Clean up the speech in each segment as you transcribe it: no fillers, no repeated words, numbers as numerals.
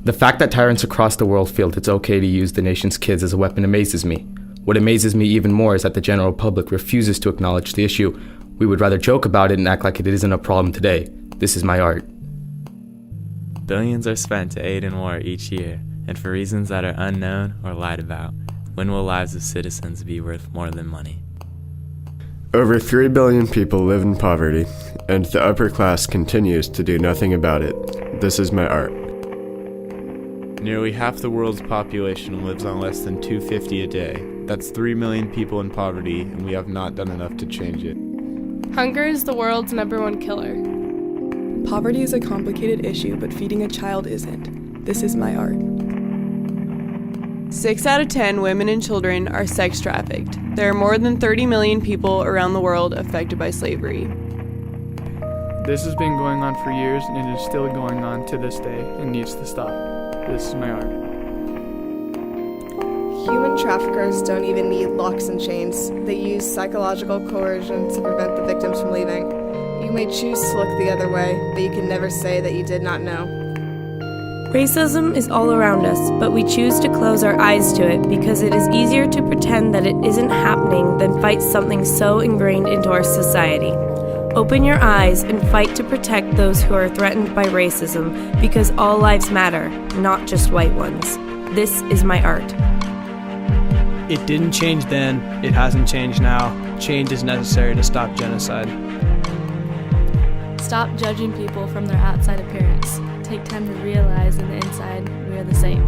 The fact that tyrants across the world feel it's okay to use the nation's kids as a weapon amazes me. What amazes me even more is that the general public refuses to acknowledge the issue. We would rather joke about it and act like it isn't a problem today. This is my art. Billions are spent to aid in war each year, and for reasons that are unknown or lied about. When will lives of citizens be worth more than money? Over 3 billion people live in poverty, and the upper class continues to do nothing about it. This is my art. Nearly half the world's population lives on less than $2.50 a day. That's 3 million people in poverty, and we have not done enough to change it. Hunger is the world's #1 killer. Poverty is a complicated issue, but feeding a child isn't. This is my art. 6 out of 10 women and children are sex trafficked. There are more than 30 million people around the world affected by slavery. This has been going on for years, and it is still going on to this day and needs to stop. This is my art. Human traffickers don't even need locks and chains. They use psychological coercion to prevent the victims from leaving. You may choose to look the other way, but you can never say that you did not know. Racism is all around us, but we choose to close our eyes to it because it is easier to pretend that it isn't happening than fight something so ingrained into our society. Open your eyes and fight to protect those who are threatened by racism because all lives matter, not just white ones. This is my art. It didn't change then, it hasn't changed now. Change is necessary to stop genocide. Stop judging people from their outside appearance. Take time to realize in the inside we are the same.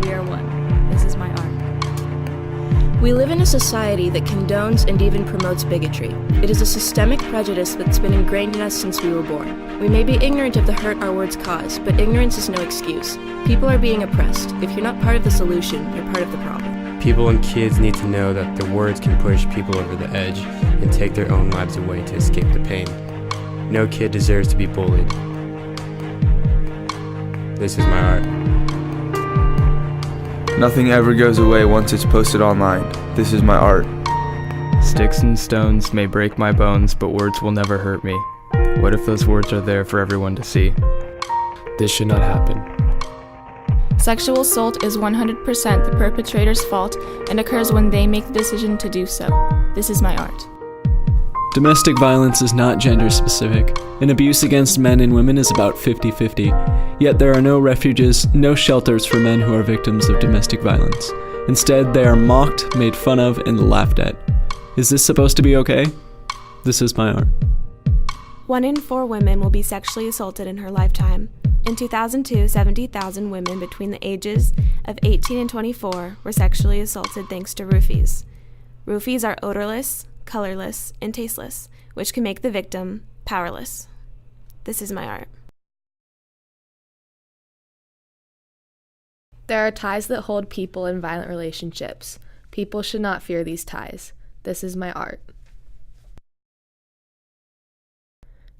We are one. This is my art. We live in a society that condones and even promotes bigotry. It is a systemic prejudice that's been ingrained in us since we were born. We may be ignorant of the hurt our words cause, but ignorance is no excuse. People are being oppressed. If you're not part of the solution, you're part of the problem. People and kids need to know that their words can push people over the edge and take their own lives away to escape the pain. No kid deserves to be bullied. This is my art. Nothing ever goes away once it's posted online. This is my art. Sticks and stones may break my bones, but words will never hurt me. What if those words are there for everyone to see? This should not happen. Sexual assault is 100% the perpetrator's fault and occurs when they make the decision to do so. This is my art. Domestic violence is not gender specific, and abuse against men and women is about 50-50. Yet there are no refuges, no shelters for men who are victims of domestic violence. Instead, they are mocked, made fun of, and laughed at. Is this supposed to be okay? This is my art. 1 in 4 women will be sexually assaulted in her lifetime. In 2002, 70,000 women between the ages of 18 and 24 were sexually assaulted thanks to roofies. Roofies are odorless, colorless, and tasteless, which can make the victim powerless. This is my art. There are ties that hold people in violent relationships. People should not fear these ties. This is my art.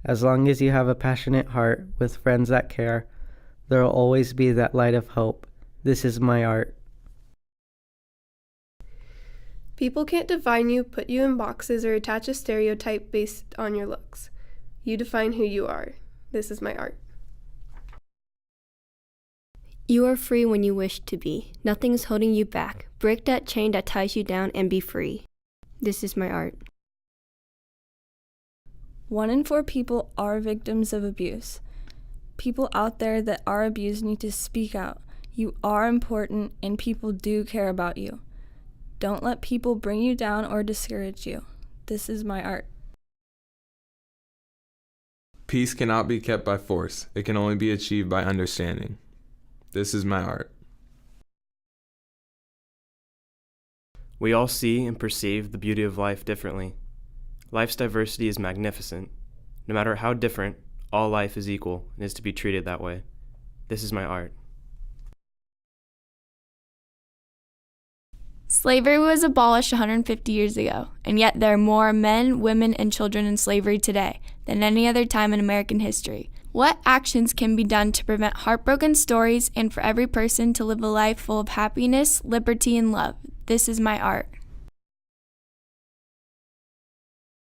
As long as you have a passionate heart with friends that care, there will always be that light of hope. This is my art. People can't define you, put you in boxes, or attach a stereotype based on your looks. You define who you are. This is my art. You are free when you wish to be. Nothing is holding you back. Break that chain that ties you down and be free. This is my art. 1 in 4 people are victims of abuse. People out there that are abused need to speak out. You are important and people do care about you. Don't let people bring you down or discourage you. This is my art. Peace cannot be kept by force. It can only be achieved by understanding. This is my art. We all see and perceive the beauty of life differently. Life's diversity is magnificent. No matter how different, all life is equal and is to be treated that way. This is my art. Slavery was abolished 150 years ago, and yet there are more men, women, and children in slavery today than any other time in American history. What actions can be done to prevent heartbroken stories and for every person to live a life full of happiness, liberty, and love? This is my art.